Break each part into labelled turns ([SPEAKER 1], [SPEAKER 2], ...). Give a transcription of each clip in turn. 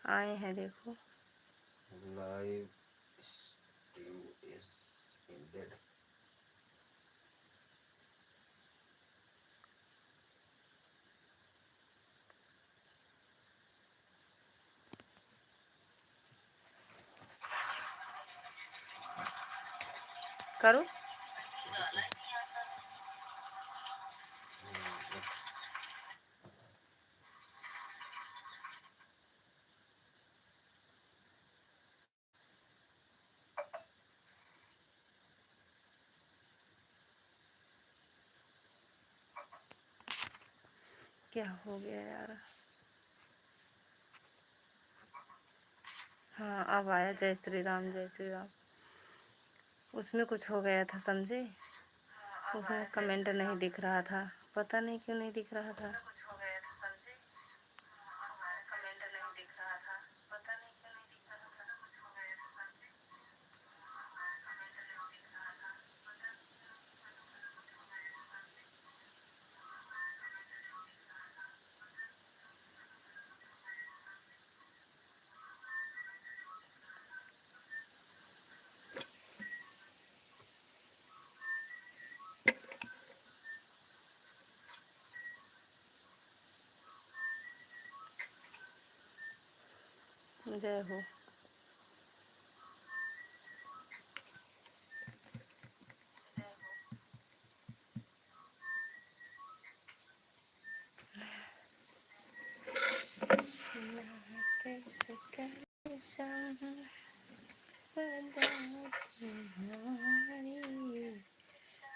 [SPEAKER 1] आए हैं देखो।
[SPEAKER 2] Live stream is ended.
[SPEAKER 1] करो। क्या हो गया यार? हाँ अब आया। जय श्री राम, जय श्री राम। उसमें कुछ हो गया था, समझे? उसमें कमेंट नहीं दिख रहा था, पता नहीं क्यों नहीं दिख रहा था। जय हो।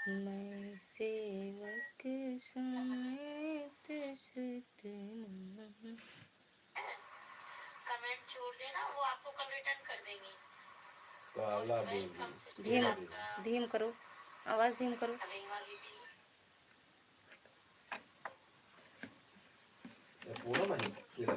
[SPEAKER 1] मैं सेवक सुमित
[SPEAKER 3] कमेंट छोड़ देना, वो आपको कल रिटर्न कर देंगे।
[SPEAKER 2] काला
[SPEAKER 1] धीम धीम करो, आवाज धीम करो।
[SPEAKER 2] पूरा बनी केला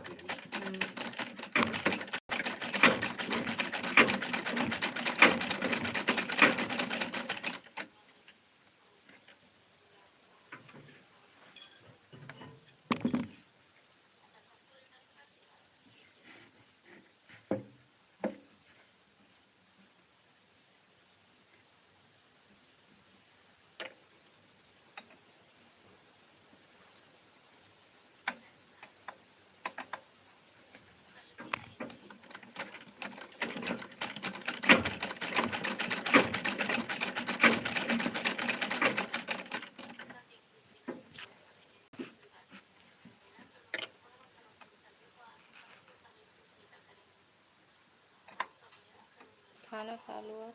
[SPEAKER 1] खाना खा लो आप।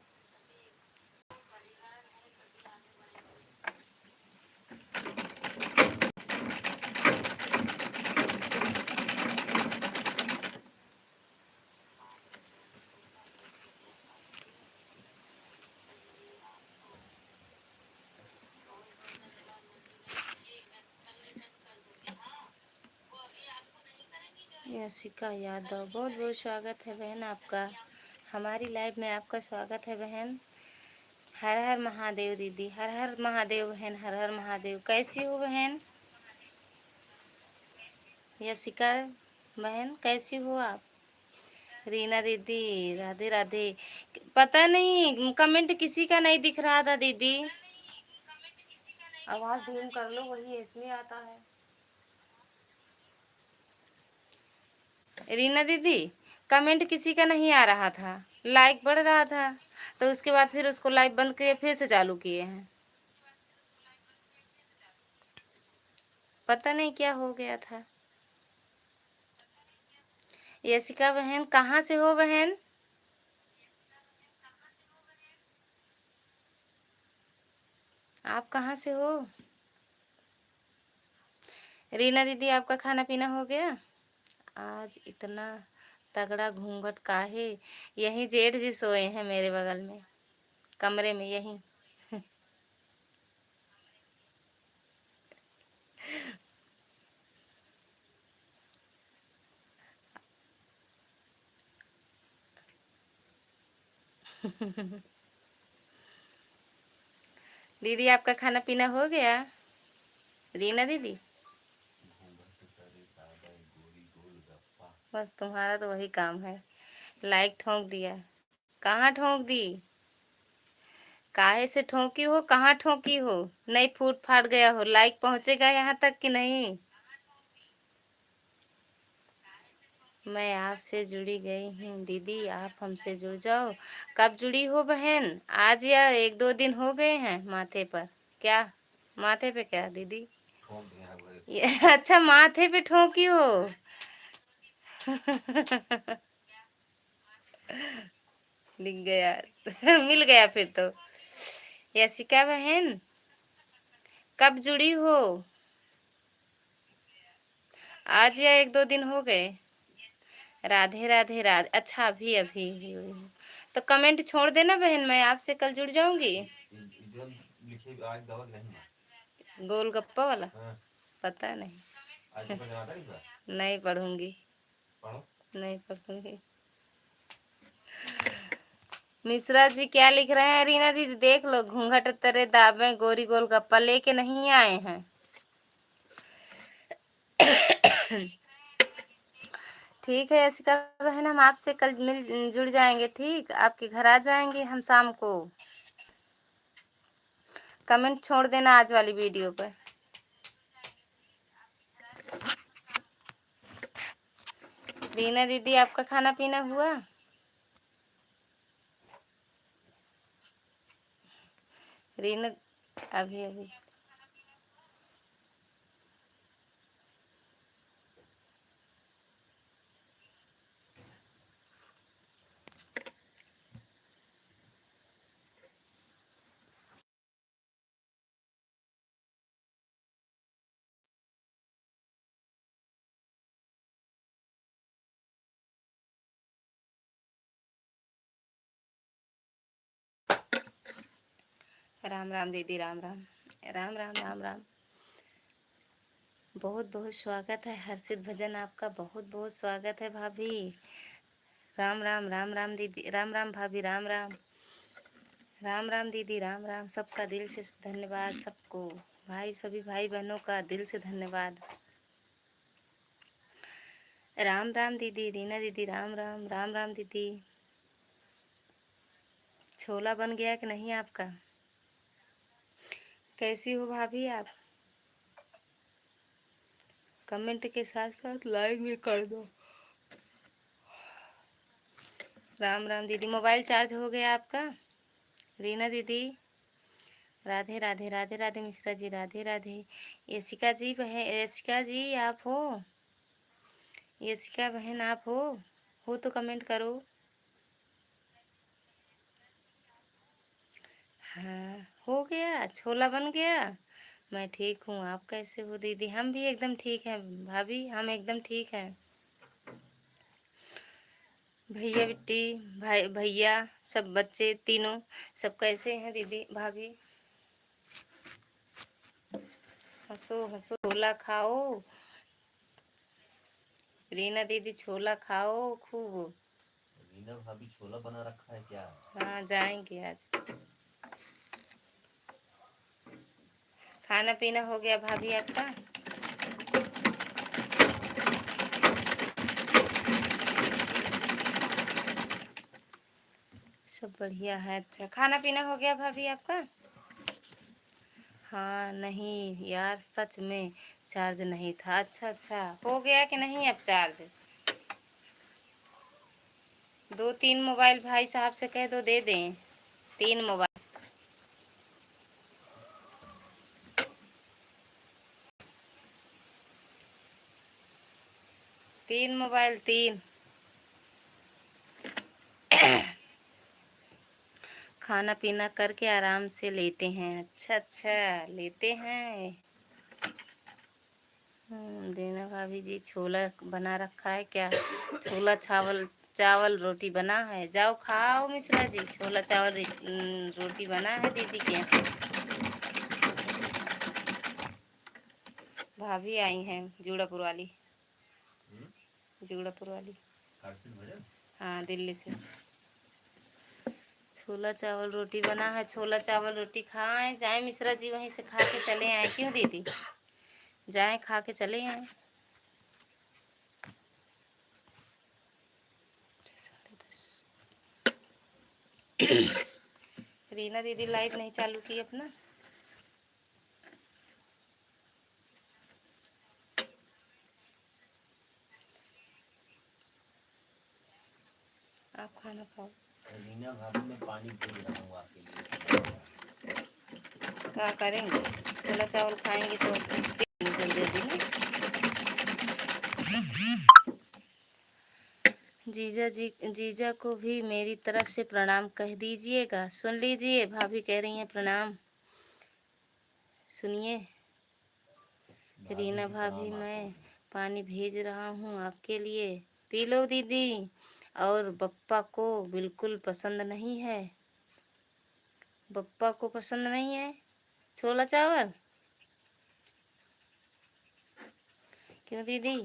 [SPEAKER 1] यशिका यादव, बहुत बहुत स्वागत है बहन आपका हमारी लाइव में। आपका स्वागत है बहन। हर हर महादेव दीदी, हर हर महादेव बहन, हर हर महादेव। कैसी हो बहन? यशिका बहन कैसी हो आप? रीना दीदी राधे राधे। पता नहीं कमेंट किसी का नहीं दिख रहा था दीदी। आवाज धीम कर लो, वही इसमें आता है। रीना दीदी कमेंट किसी का नहीं आ रहा था, लाइक बढ़ रहा था, तो उसके बाद फिर उसको लाइव बंद किए, फिर से चालू किए हैं। पता नहीं क्या हो गया था। यशिका बहन कहाँ से हो बहन? आप कहाँ से हो? रीना दीदी आपका खाना पीना हो गया? आज इतना तगड़ा घूंघट काहे? यहीं जेठ जी सोए हैं मेरे बगल में कमरे में यहीं। दीदी आपका खाना पीना हो गया? रीना दीदी, बस तुम्हारा तो वही काम है, लाइक ठोक दिया। कहाँ ठोक दी? काहे से ठोकी हो? कहाँ ठोकी हो? नहीं फूट फाट गया हो? लाइक पहुंचेगा यहाँ तक कि नहीं? मैं आपसे जुड़ी गई हूँ दीदी, आप हमसे जुड़ जाओ। कब जुड़ी हो बहन? आज या 1-2 दिन हो गए हैं? माथे पर क्या? माथे पे क्या दीदी?
[SPEAKER 2] ठोक दिया है वो।
[SPEAKER 1] अच्छा माथे पे ठोकी हो। दिख गया। मिल गया फिर तो। यशिका बहन कब जुड़ी हो? आज या 1-2 दिन हो गए? राधे राधे राधे। अच्छा अभी अभी ही हुई हूँ। तो कमेंट छोड़ देना बहन, मैं आपसे कल जुड़ जाऊंगी।
[SPEAKER 2] इधर लिखे आज दवा नहीं मार।
[SPEAKER 1] गोलगप्पा वाला
[SPEAKER 2] हाँ,
[SPEAKER 1] पता नहीं।
[SPEAKER 2] आज पेपर जमा था इस बार।
[SPEAKER 1] नहीं पढ़ूंगी,
[SPEAKER 2] पढ़ो।
[SPEAKER 1] नहीं पढ़ूंगी। मिश्रा जी क्या लिख रहे हैं? रीना दीदी देख लो, घूंघट तरे दाबे गोरी गोलगप्पा लेके नहीं आए हैं। ठीक है यशिका बहन, हम आपसे कल मिल जुड़ जाएंगे। ठीक, आपके घर आ जाएंगे हम शाम को। कमेंट छोड़ देना आज वाली वीडियो पर। रीना दीदी आपका खाना पीना हुआ? रीना अभी अभी। राम राम दीदी, राम राम राम राम राम राम। बहुत बहुत स्वागत है हर्षित भजन आपका, बहुत बहुत स्वागत है भाभी। राम राम राम राम दीदी, राम राम भाभी, राम राम राम राम दीदी, राम राम। सबका दिल से धन्यवाद सबको, भाई सभी भाई बहनों का दिल से धन्यवाद। राम राम दीदी, रीना दीदी, राम राम राम राम दीदी। छोला बन गया कि नहीं आपका? कैसी हो भाभी आप? कमेंट के साथ साथ लाइक भी कर दो। राम राम दीदी, मोबाइल चार्ज हो गया आपका? रीना दीदी राधे राधे राधे राधे। मिश्रा जी राधे राधे। यशिका जी बहन, यशिका जी आप हो? यशिका बहन आप हो तो कमेंट करो। हाँ हो गया, छोला बन गया। मैं ठीक हूँ, आप कैसे हो दीदी? हम भी एकदम ठीक हैं भाभी, हम एकदम ठीक हैं। भैया बिट्टी, भाई भैया, सब बच्चे तीनों सब कैसे हैं दीदी भाभी? हंसो हंसो, छोला खाओ। रीना दीदी छोला खाओ खूब।
[SPEAKER 2] रीना भाभी छोला बना रखा है क्या?
[SPEAKER 1] हाँ जाएंगे आज। खाना पीना हो गया भाभी आपका? सब बढ़िया है। अच्छा खाना पीना हो गया भाभी आपका? हाँ नहीं यार सच में चार्ज नहीं था। अच्छा अच्छा, हो गया कि नहीं अब चार्ज? 2-3 मोबाइल भाई साहब से कह दो दे दें, 3 मोबाइल। 3 मोबाइल 3। खाना पीना करके आराम से लेते हैं। अच्छा अच्छा लेते हैं। दीना भाभी जी छोला बना रखा है क्या? छोला चावल, चावल रोटी बना है, जाओ खाओ मिश्रा जी। छोला चावल रोटी बना है दीदी के यहाँ। भाभी आई हैं जूड़ापुर वाली, जूड़ापुर वाली।
[SPEAKER 2] हर्षित भजन।
[SPEAKER 1] हाँ दिल्ली से। छोला चावल रोटी बना है। छोला चावल रोटी खाएं, जाएं मिश्रा जी वहीं से खा के चले आए। क्यों दीदी, जाएं खा के चले आए। रीना दीदी लाइव नहीं चालू की अपना। आप खाना खाओ।
[SPEAKER 2] रीना भाभी मैं पानी भेज रहा हूँ आपके लिए।
[SPEAKER 1] क्या करेंगे, छोला चावल खाएंगे तो दे देंगे। जीजा जी, जीजा को भी मेरी तरफ से प्रणाम कह दीजिएगा। सुन लीजिए, भाभी कह रही हैं प्रणाम, सुनिए। रीना भाभी मैं पानी भेज रहा हूँ आपके लिए, पी लो दीदी। और बप्पा को बिल्कुल पसंद नहीं है, बप्पा को पसंद नहीं है छोला चावल। क्यों दीदी,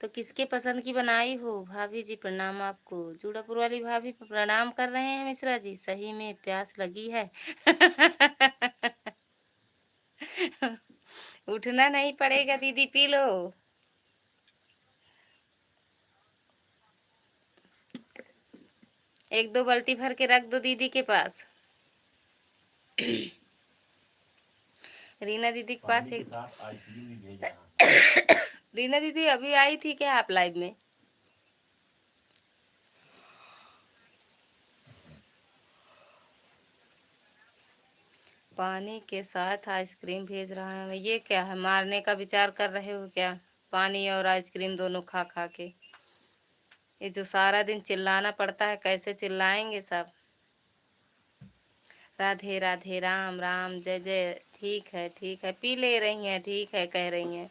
[SPEAKER 1] तो किसके पसंद की बनाई हो। भाभी जी प्रणाम आपको। जूड़ापुर वाली भाभी प्रणाम कर रहे हैं मिश्रा जी, सही में प्यास लगी है। उठना नहीं पड़ेगा दीदी, पी लो। एक दो बाल्टी भर के रख दो दीदी के पास। रीना दीदी के पास एक
[SPEAKER 2] आइसक्रीम भी भेज रहा हूँ।
[SPEAKER 1] रीना दीदी अभी आई थी क्या आप लाइव में? पानी के साथ आइसक्रीम भेज रहा है। ये क्या है, मारने का विचार कर रहे हो क्या? पानी और आइसक्रीम दोनों खा खा के। ये जो सारा दिन चिल्लाना पड़ता है, कैसे चिल्लाएंगे सब। राधे राधे, राम राम, जय जय। ठीक है, पी ले रही हैं, ठीक है कह रही हैं।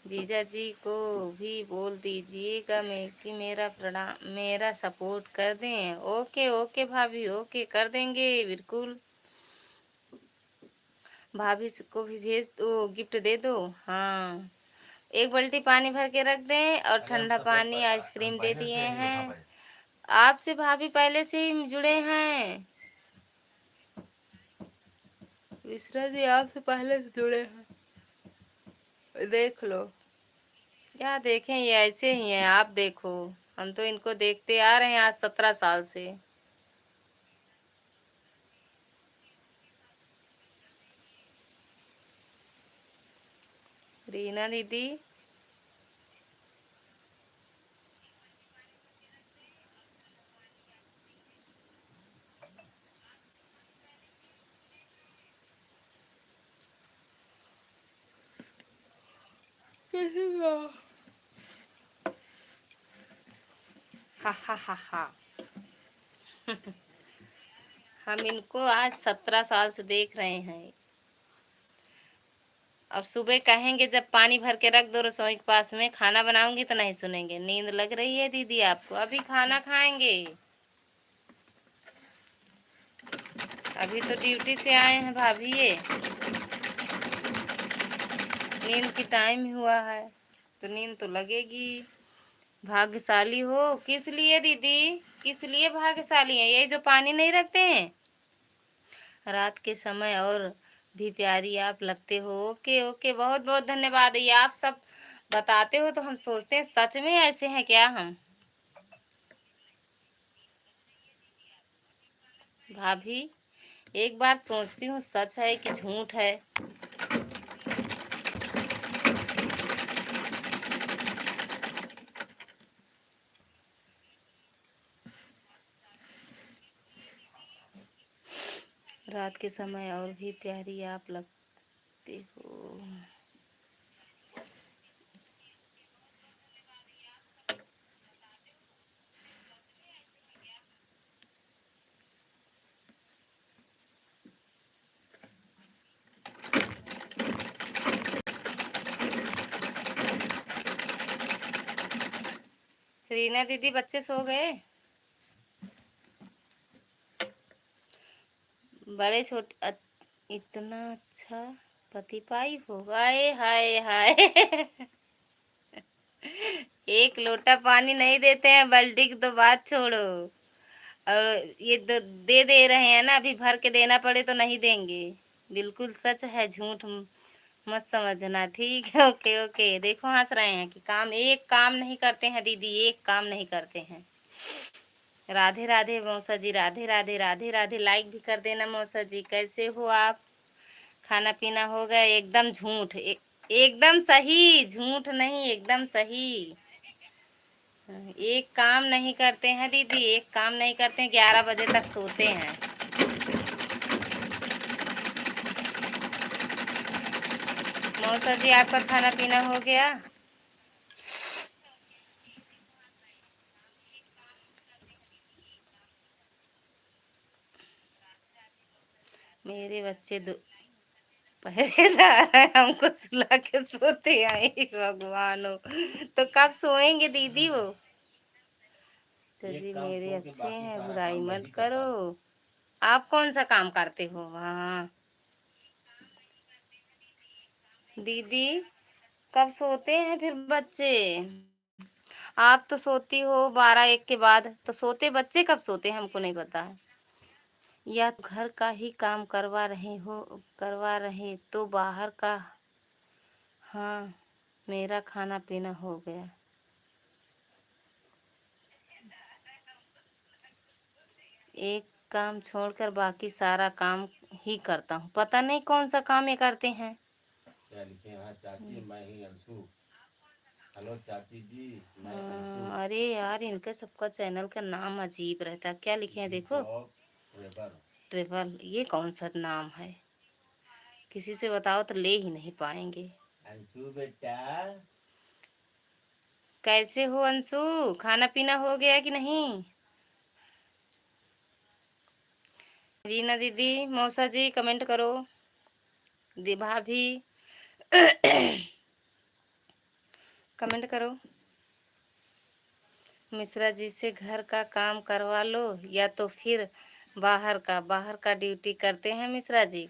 [SPEAKER 1] जीजा जी को भी बोल दीजिएगा मैं कि मेरा प्रणाम, मेरा सपोर्ट कर दें। ओके ओके भाभी, ओके कर देंगे बिल्कुल। भाभी को भी भेज दो, गिफ्ट दे दो। हाँ, एक बाल्टी पानी भर के रख दें और ठंडा पानी आइसक्रीम दे दिए हैं। आपसे भाभी पहले से ही जुड़े हैं मिश्रा जी, आपसे पहले से जुड़े हैं। देख लो, क्या देखें, ये ऐसे ही हैं। आप देखो, हम तो इनको देखते आ रहे हैं आज 17 साल से। रीना दीदी हा हा हा हा। हम इनको आज 17 साल से देख रहे हैं। अब सुबह कहेंगे जब पानी भर के रख दो रसोई के पास में, खाना बनाऊंगी तो नहीं सुनेंगे। नींद लग रही है दीदी आपको, अभी खाना खाएंगे। अभी तो ड्यूटी से आए हैं भाभी, ये नींद की टाइम हुआ है तो नींद तो लगेगी। भाग्यशाली हो किस लिए दीदी, किस लिए भाग्यशाली है? ये जो पानी नहीं रखते हैं रात के समय, और भी प्यारी आप लगते हो। ओके ओके, बहुत बहुत धन्यवाद। ये आप सब बताते हो तो हम सोचते हैं सच में ऐसे हैं क्या हम। भाभी एक बार सोचती हूँ सच है कि झूठ है। रात के समय और भी प्यारी आप लगते हो। रीना दीदी बच्चे सो गए? बड़े छोटे इतना अच्छा पति पाई हो, हाय हाय हाय। एक लोटा पानी नहीं देते हैं बाल्टी की तो बात छोड़ो। और ये दे दे रहे हैं ना, अभी भर के देना पड़े तो नहीं देंगे। बिल्कुल सच है, झूठ मत समझना, ठीक है। ओके ओके, देखो हंस रहे हैं कि काम एक काम नहीं करते हैं दीदी, एक काम नहीं करते हैं। राधे राधे मौसा जी, राधे राधे राधे राधे। लाइक भी कर देना मौसा जी। कैसे हो आप? खाना पीना हो गया? एकदम झूठ, एकदम सही, झूठ नहीं, एकदम सही। एक काम नहीं करते हैं दीदी, एक काम नहीं करते हैं, 11 बजे तक सोते हैं। मौसा जी आपका खाना पीना हो गया? मेरे बच्चे दो पहरेदार है, हमको सुला के सोते हैं। भगवान हो, तो कब सोएंगे दीदी वो? तो जी मेरे अच्छे हैं, बुराई मत करो। आप कौन सा काम करते हो? हाँ दीदी, कब सोते हैं फिर बच्चे? आप तो सोती हो 12-1 के बाद, तो सोते बच्चे कब सोते हैं हमको नहीं पता है। या तो घर का ही काम करवा रहे तो बाहर का। हाँ, मेरा खाना पीना हो गया। एक काम छोड़कर बाकी सारा काम ही करता हूँ, पता नहीं कौन सा काम ये करते हैं।
[SPEAKER 2] क्या लिखे यहाँ? चाची मैं ही अंशु। हेलो चाची जी, मैं अंशु।
[SPEAKER 1] अरे यार, इनका सबका चैनल का नाम अजीब रहता है। क्या लिखे हैं देखो? ट्रेवल, ये कौन सा नाम है? किसी से बताओ तो ले ही नहीं पाएंगे।
[SPEAKER 2] अंशु बेटा,
[SPEAKER 1] कैसे हो अंशु? खाना पीना हो गया कि नहीं? रीना दीदी, मौसा जी कमेंट करो। दी भाभी कमेंट करो। मिश्रा जी से घर का काम करवा लो, या तो फिर बाहर का ड्यूटी करते हैं मिश्रा जी।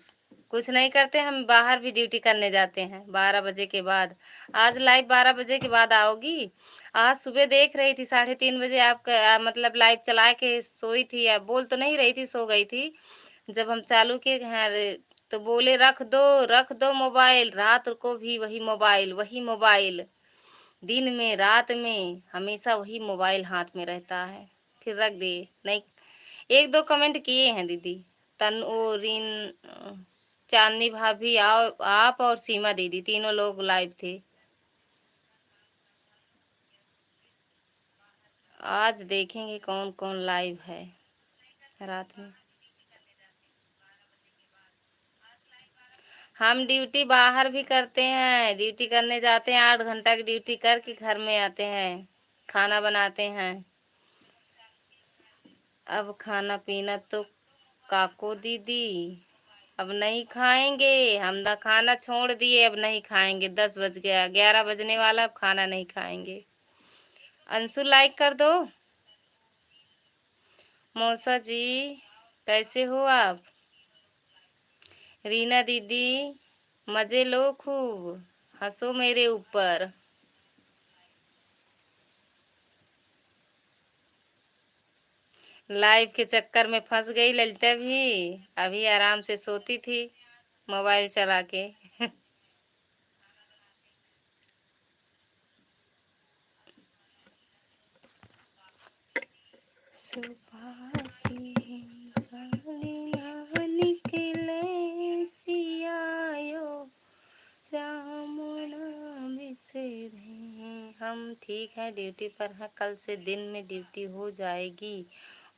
[SPEAKER 1] कुछ नहीं करते, हम बाहर भी ड्यूटी करने जाते हैं 12 बजे के बाद। आज लाइव 12 बजे के बाद आओगी। आज सुबह देख रही थी 3:30 बजे आपका मतलब लाइव चला के सोई थी, या बोल तो नहीं रही थी, सो गई थी। जब हम चालू किए घर, तो बोले रख दो मोबाइल। रात को भी वही मोबाइल, वही मोबाइल। दिन में रात में हमेशा वही मोबाइल हाथ में रहता है। फिर रख दिए नहीं। 1-2 कमेंट किए हैं दीदी। तन ओ रीन चांदनी भाभी, आओ आप और सीमा दीदी, तीनों लोग लाइव थे। आज देखेंगे कौन कौन लाइव है रात में। हम ड्यूटी बाहर भी करते हैं, ड्यूटी करने जाते हैं, 8 घंटा की ड्यूटी करके घर में आते हैं, खाना बनाते हैं। अब खाना पीना तो काको दीदी अब नहीं खाएंगे। हम ना खाना छोड़ दिए, अब नहीं खाएंगे। 10 बज गया, 11 बजने वाला, अब खाना नहीं खाएंगे। अंशु लाइक कर दो। मौसा जी कैसे हो आप? रीना दीदी मजे लो खूब, हंसो मेरे ऊपर। लाइव के चक्कर में फंस गई ललिता भी। अभी आराम से सोती थी मोबाइल चला के। सुबह की काली ना निकले सियायो, राम नाम बिसरे। हम ठीक है, ड्यूटी पर हैं, कल से दिन में ड्यूटी हो जाएगी।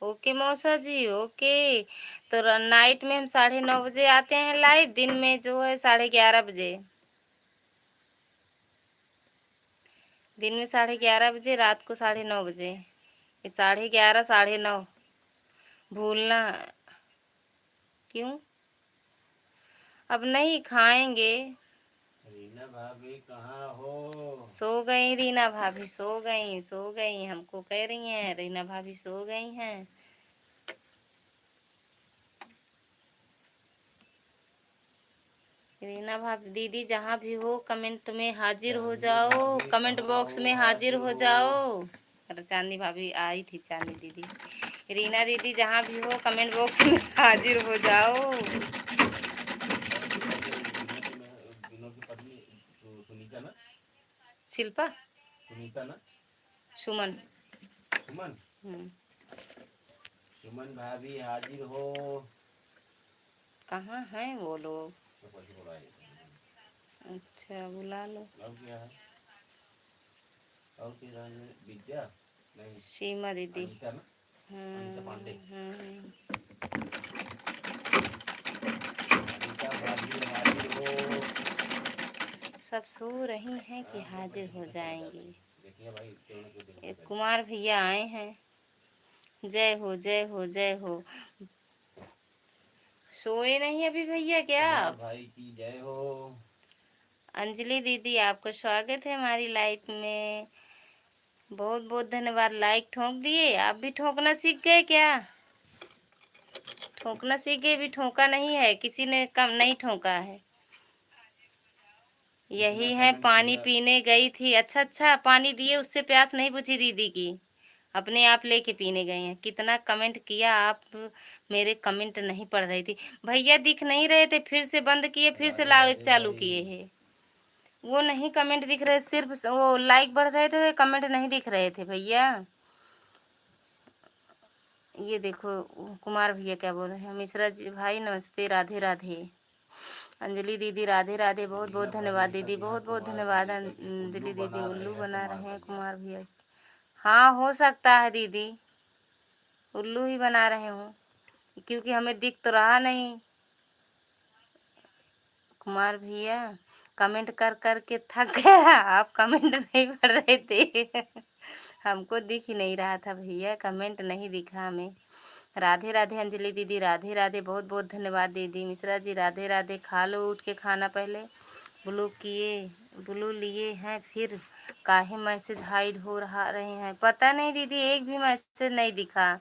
[SPEAKER 1] ओके मौसा जी, ओके। तो नाइट में हम 9:30 बजे आते हैं लाइव, दिन में जो है 11:30 बजे। दिन में 11:30 बजे, रात को 9:30 बजे। ये 11:30 9:30 भूलना क्यों? अब नहीं खाएंगे।
[SPEAKER 2] रीना भाभी कहाँ हो?
[SPEAKER 1] सो गई रीना भाभी, सो गई, हमको कह रही हैं रीना भाभी सो गई हैं। रीना भाभी दीदी जहाँ भी हो कमेंट में हाजिर हो
[SPEAKER 2] चांदनी
[SPEAKER 1] जाओ,
[SPEAKER 2] भाभी
[SPEAKER 1] कमेंट
[SPEAKER 2] कहाँ
[SPEAKER 1] बॉक्स
[SPEAKER 2] हो?
[SPEAKER 1] में हाजिर
[SPEAKER 2] हाजिर
[SPEAKER 1] हो
[SPEAKER 2] हो।
[SPEAKER 1] जाओ। अरे चांदनी भाभी आई थी, चांदनी दीदी रीना दीदी जहाँ भी हो कमेंट बॉक्स में हाजिर हो जाओ।
[SPEAKER 2] विनोद की पत्नी सुनीता ना,
[SPEAKER 1] शिल्पा,
[SPEAKER 2] सुनीता ना,
[SPEAKER 1] सुमन।
[SPEAKER 2] सुमन,
[SPEAKER 1] हम्म,
[SPEAKER 2] सुमन भाभी हाजिर हो।
[SPEAKER 1] कहाँ हैं वो लोग?
[SPEAKER 2] तो कैसे बुलाए?
[SPEAKER 1] अच्छा बुला लो।
[SPEAKER 2] और क्या है? और क्या है? विद्या नहीं,
[SPEAKER 1] सीमा दीदी।
[SPEAKER 2] अनीता ना, अनीता पांडे। अनीता भाभी हाजिर हो।
[SPEAKER 1] सब सो रही हैं कि हाजिर हो जाएंगी।
[SPEAKER 2] देखिए भाई, क्यों ना क्यों देखना
[SPEAKER 1] एक
[SPEAKER 2] चाहिए।
[SPEAKER 1] कुमार भैया आए हैं। जय हो जय हो जय हो। सोए नहीं अभी भैया क्या
[SPEAKER 2] कुमार
[SPEAKER 1] आप?
[SPEAKER 2] भाई की जय हो।
[SPEAKER 1] अंजलि दीदी आपका स्वागत है हमारी लाइफ में। बहुत बहुत धन्यवाद। लाइक ठोक दिए? आप भी ठोकना सीख गए क्या? ठोकना सीख गए? भी ठोका नहीं है, किसी ने कम नहीं ठोका है। यही है, पानी पीने गई थी। अच्छा अच्छा, पानी दिए, उससे प्यास नहीं बुझी दीदी की, अपने आप लेके पीने गए हैं। कितना कमेंट किया आप, मेरे कमेंट नहीं पढ़ रही थी भैया, दिख नहीं रहे थे, फिर से बंद किए, फिर से
[SPEAKER 2] राधे
[SPEAKER 1] लाइव
[SPEAKER 2] राधे
[SPEAKER 1] चालू किए
[SPEAKER 2] भाई।
[SPEAKER 1] हैं। वो नहीं कमेंट दिख रहे, सिर्फ वो लाइक बढ़ रहे थे, कमेंट नहीं दिख रहे थे भैया। ये देखो कुमार भैया क्या बोल रहे हैं। मिश्रा जी भाई नमस्ते, राधे राधे। अंजलि दीदी राधे राधे, बहुत बहुत
[SPEAKER 2] रीना
[SPEAKER 1] धन्यवाद
[SPEAKER 2] भाभी का
[SPEAKER 1] दीदी,
[SPEAKER 2] यहाँ
[SPEAKER 1] बहुत बहुत
[SPEAKER 2] कुमार
[SPEAKER 1] धन्यवाद
[SPEAKER 2] भैया करके
[SPEAKER 1] अंजलि
[SPEAKER 2] उल्लू
[SPEAKER 1] दीदी।
[SPEAKER 2] बना रहे
[SPEAKER 1] उल्लू
[SPEAKER 2] हैं
[SPEAKER 1] बना
[SPEAKER 2] कुमार
[SPEAKER 1] रहे हैं
[SPEAKER 2] भैया।
[SPEAKER 1] कुमार भैया। हाँ हो सकता है दीदी, उल्लू ही बना रहे हूँ, क्योंकि हमें दिख तो रहा नहीं। कुमार भैया कमेंट कर कर के थक गया, आप कमेंट नहीं पढ़ रहे थे। हमको दिख ही नहीं रहा था भैया, कमेंट नहीं दिखा हमें। राधे राधे अंजलि दीदी, राधे राधे, बहुत बहुत धन्यवाद दीदी। मिश्रा जी राधे राधे। खा लो उठ के खाना पहले। ब्लू किए, ब्लू लिए हैं फिर, काहे मैसेज हाइड हो रहे हैं? पता नहीं दीदी, एक भी मैसेज नहीं दिखा।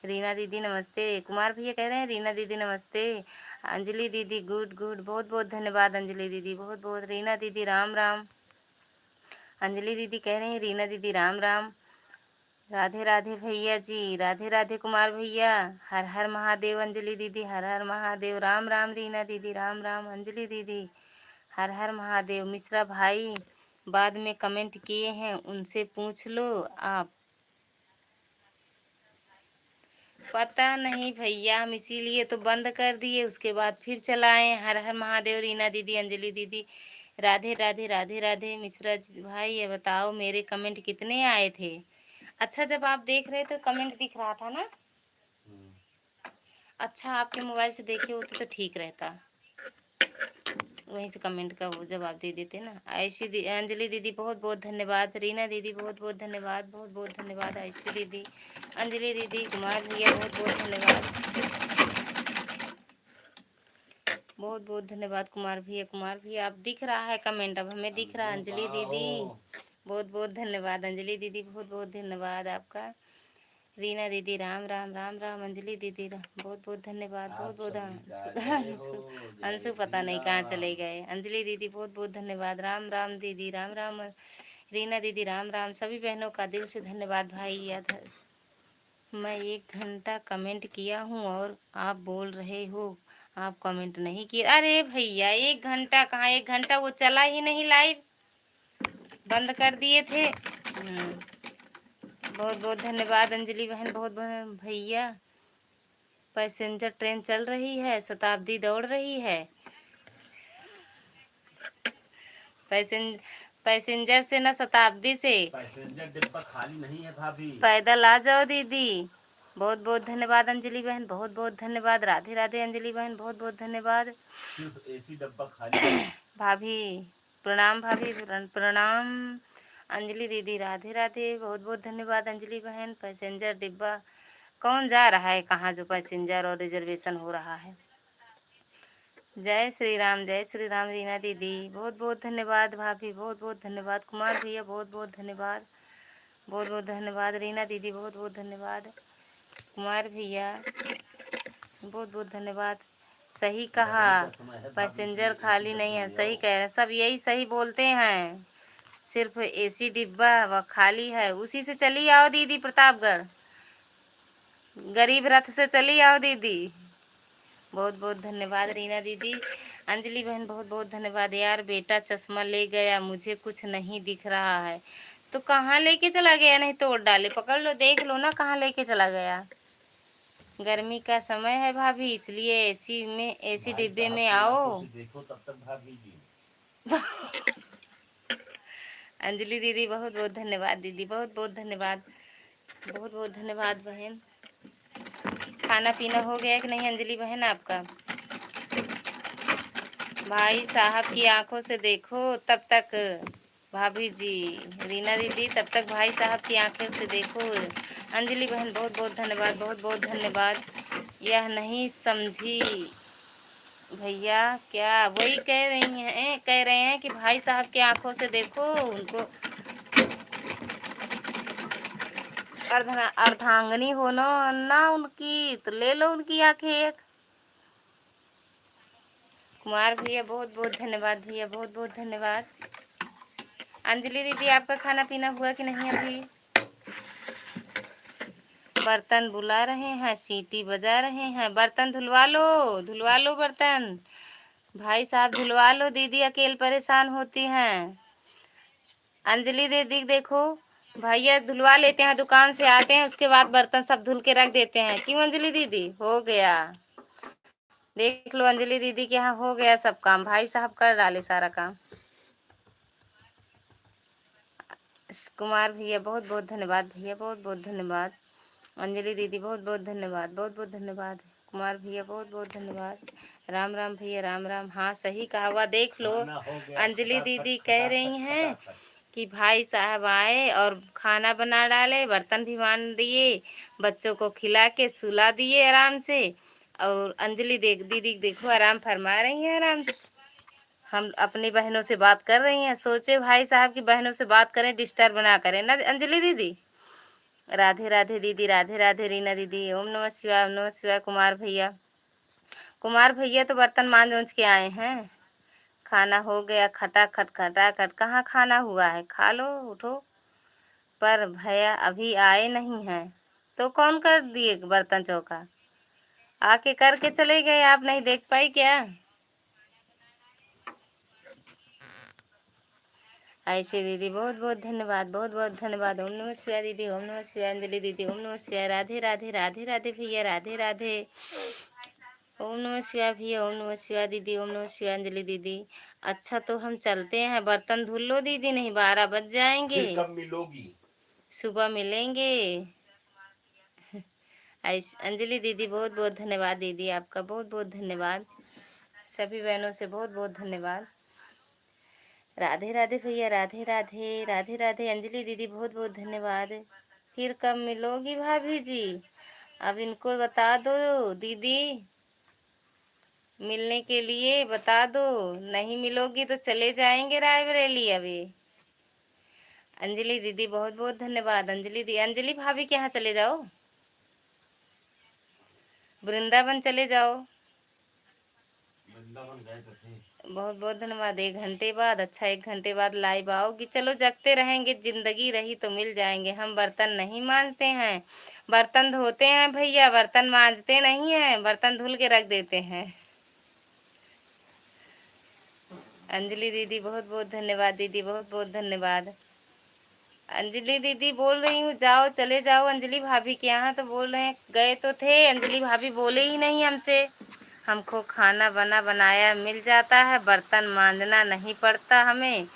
[SPEAKER 1] रीना दीदी नमस्ते। कुमार भैया कह रहे हैं रीना दीदी नमस्ते। अंजलि दीदी गुड गुड, बहुत बहुत धन्यवाद अंजलि दीदी, बहुत बहुत। रीना दीदी राम राम। अंजलि दीदी कह रही हैं रीना दीदी राम राम। राधे राधे भैया जी, राधे राधे कुमार भैया। हर हर महादेव अंजलि दीदी, हर हर महादेव। राम राम रीना दीदी, राम राम अंजलि दीदी, हर हर महादेव। मिश्रा भाई बाद में कमेंट किए हैं, उनसे पूछ लो आप। पता नहीं भैया, हम इसीलिए तो बंद कर दिए, उसके बाद फिर चलाए। हर हर महादेव। रीना दीदी, अंजलि दीदी राधे राधे, राधे राधे। मिश्रा भाई ये बताओ मेरे कमेंट कितने आए थे? अच्छा, जब आप देख रहे तो कमेंट दिख रहा था ना? अच्छा, आपके मोबाइल से देखे होते तो ठीक रहता, वहीं से कमेंट का वो जवाब दे देते ना। आयशी दी, अंजलि दीदी बहुत बहुत धन्यवाद। रीना दीदी बहुत बहुत धन्यवाद, बहुत बहुत धन्यवाद। आयशी दीदी, अंजलि दीदी, कुमार भैया बहुत बहुत धन्यवाद, बहुत बहुत धन्यवाद। कुमार भैया, कुमार भैया अब दिख रहा है कमेंट, अब हमें दिख रहा है।
[SPEAKER 2] अंशु
[SPEAKER 1] अंजलि
[SPEAKER 2] कहाँ
[SPEAKER 1] दीदी
[SPEAKER 2] हो?
[SPEAKER 1] बहुत बहुत धन्यवाद। अंजलि दीदी बहुत बहुत धन्यवाद आपका। रीना दीदी राम राम, राम राम। अंजलि दीदी बहुत बहुत धन्यवाद, बहुत
[SPEAKER 2] आप
[SPEAKER 1] बहुत।
[SPEAKER 2] सभी का
[SPEAKER 1] अंशु
[SPEAKER 2] जय हो।
[SPEAKER 1] अंशु
[SPEAKER 2] जय
[SPEAKER 1] अंशु पता
[SPEAKER 2] श्री
[SPEAKER 1] नहीं कहाँ चले
[SPEAKER 2] राम।
[SPEAKER 1] गए। अंजलि दीदी बहुत बहुत धन्यवाद। राम राम दीदी, राम राम। रीना दीदी राम राम। सभी बहनों का दिल से धन्यवाद भाई। मैं 1 घंटा कमेंट किया हूँ और आप बोल रहे हो आप कमेंट नहीं किए। अरे भैया 1 घंटा कहाँ, 1 घंटा वो चला ही नहीं लाइव, बंद कर दिए थे। बहुत बहुत धन्यवाद अंजलि बहन, बहुत बहुत। भैया पैसेंजर ट्रेन चल रही है, शताब्दी दौड़ रही है। पैसेंजर पैसेंजर से ना, शताब्दी से।
[SPEAKER 2] पैसेंजर डिब्बा खाली नहीं है भाभी।
[SPEAKER 1] पैदल आ जाओ दीदी। बहुत बहुत धन्यवाद अंजलि बहन, बहुत बहुत धन्यवाद। राधे राधे अंजलि बहन, बहुत बहुत धन्यवाद।
[SPEAKER 2] सिर्फ एसी डब्बा खाली है।
[SPEAKER 1] भाभी प्रणाम, भाभी प्रणाम। अंजलि दीदी राधे राधे, बहुत बहुत धन्यवाद अंजलि बहन। पैसेंजर डिब्बा कौन जा रहा है कहाँ जो पैसेंजर और रिजर्वेशन हो रहा है? जय श्री राम, जय श्री राम। रीना दीदी बहुत बहुत धन्यवाद। भाभी बहुत बहुत धन्यवाद। कुमार भैया बहुत बहुत धन्यवाद, बहुत बहुत धन्यवाद। रीना दीदी बहुत बहुत धन्यवाद। कुमार भैया बहुत बहुत धन्यवाद। सही कहा,
[SPEAKER 2] बदली का समय है भाभी,
[SPEAKER 1] पैसेंजर
[SPEAKER 2] इसलिए एसी
[SPEAKER 1] खाली नहीं
[SPEAKER 2] डब्बे
[SPEAKER 1] है,
[SPEAKER 2] ले
[SPEAKER 1] सही
[SPEAKER 2] आओ।
[SPEAKER 1] कह रहे हैं सब, यही सही बोलते हैं। सिर्फ एसी डिब्बा व खाली है, उसी से चली आओ दीदी प्रतापगढ़। गरीब रथ से चली आओ दीदी। बहुत बहुत धन्यवाद रीना दीदी। अंजलि बहन बहुत बहुत धन्यवाद। यार बेटा चश्मा ले गया, मुझे कुछ नहीं दिख रहा है। तो कहाँ लेके चला गया? नहीं तोड़ डाले, पकड़ लो, देख लो ना कहाँ लेके चला गया। गर्मी का समय है भाभी, इसलिए एसी डिब्बे में आओ।
[SPEAKER 2] देखो तब तक भाभी जी।
[SPEAKER 1] अंजलि दीदी बहुत बहुत धन्यवाद दीदी, बहुत बहुत धन्यवाद, बहुत बहुत धन्यवाद बहन। खाना पीना हो गया कि नहीं अंजलि बहन आपका? भाई साहब की आंखों से देखो तब तक भाभी जी, रीना दीदी तब तक भाई साहब की आंखों से देखो। अंजलि बहन बहुत बहुत धन्यवाद, बहुत बहुत धन्यवाद। यह नहीं समझी भैया क्या? वही कह रहे हैं कि भाई साहब की आंखों से देखो उनको। अर्धांगनी हो ना उनकी, तो ले लो उनकी आंखें एक। कुमार भैया बहुत बहुत धन्यवाद, भैया बहुत बहुत धन्यवाद। अंजलि दीदी आपका खाना पीना हुआ कि नहीं अभी? बर्तन बुला रहे हैं, सीटी बजा रहे हैं। बर्तन धुलवा लो बर्तन। भाई साहब धुलवा लो, दीदी अकेले परेशान होती हैं। अंजलि दीदी देखो, भैया धुलवा लेते हैं, दुकान से आते हैं उसके बाद बर्तन सब धुल के रख देते हैं। क्यों अंजलि दीदी? हो गया, देख लो अंजलि दीदी के यहाँ हो गया सब काम, भाई साहब कर डाले सारा काम। कुमार भैया बहुत बहुत धन्यवाद, भैया बहुत बहुत धन्यवाद। अंजलि दीदी बहुत बहुत धन्यवाद, बहुत बहुत धन्यवाद। कुमार भैया बहुत बहुत धन्यवाद। राम राम भैया, राम राम। हाँ सही कहा हुआ, देख लो अंजलि दीदी कह रही हैं कि भाई साहब आए और खाना बना डाले, बर्तन भी मान दिए, बच्चों को खिला के सुला दिए आराम से। और अंजलि दीदी देखो आराम फरमा रही हैं, आराम। हम अपनी बहनों से बात कर रही हैं, सोचे भाई साहब की बहनों से बात करें, डिस्टर्ब ना करें ना अंजलि दीदी। राधे राधे दीदी, राधे राधे रीना दीदी। ओम नमः शिवाय, ओम नमः शिवाय। कुमार भैया तो बर्तन मांज उंज के आए हैं। खाना हो गया, खटाखट खटाखट। कहाँ खाना हुआ है? खा लो, उठो। पर भैया अभी आए नहीं हैं, तो कौन कर दिए बर्तन चौका? आके करके चले गए, आप नहीं देख पाई क्या? ऐसे दीदी बहुत बहुत धन्यवाद, बहुत बहुत धन्यवाद। ओम नमः शिवाय दीदी, ओम नमः शिवाय अंजलि दीदी, ओम नमः शिवाय। राधे राधे, राधे राधे भैया, राधे राधे। ओम नमः शिवाय भैया, ओम नमः शिवाय दीदी, ओम नमः शिवाय अंजलि दीदी। अच्छा तो हम चलते हैं, बर्तन धुल लो दीदी, नहीं 12 बज जाएंगे।
[SPEAKER 2] फिर कब मिलोगी?
[SPEAKER 1] सुबह मिलेंगे। अंजलि दीदी बहुत बहुत धन्यवाद दीदी, आपका बहुत बहुत धन्यवाद। सभी बहनों से बहुत बहुत धन्यवाद। राधे राधे भैया, राधे राधे, राधे राधे अंजलि दीदी, बहुत बहुत धन्यवाद। फिर कब मिलोगी भाभी जी? अब इनको बता दो दीदी, मिलने के लिए बता दो। नहीं मिलोगी तो चले जाएंगे रायबरेली अभी। अंजलि दीदी बहुत बहुत धन्यवाद। अंजलि भाभी के यहाँ चले जाओ, वृंदावन चले जाओ।
[SPEAKER 2] वृंदावन गए तो थे।
[SPEAKER 1] बहुत बहुत धन्यवाद। 1 घंटे बाद, अच्छा 1 घंटे बाद लाइव आओगी? चलो जगते रहेंगे, जिंदगी रही तो मिल जाएंगे। हम बर्तन नहीं मांजते हैं, बर्तन धोते हैं भैया, बर्तन मांजते नहीं हैं, बर्तन धुल के रख देते हैं। अंजलि दीदी बहुत बहुत धन्यवाद दीदी, बहुत बहुत धन्यवाद। अंजलि दीदी बोल रही हूँ जाओ, चले जाओ अंजलि भाभी के यहाँ, तो बोल रहे हैं गए तो थे। अंजलि भाभी बोले ही नहीं हमसे। हमको खाना बनाया मिल जाता है, बर्तन मांजना नहीं पड़ता हमें।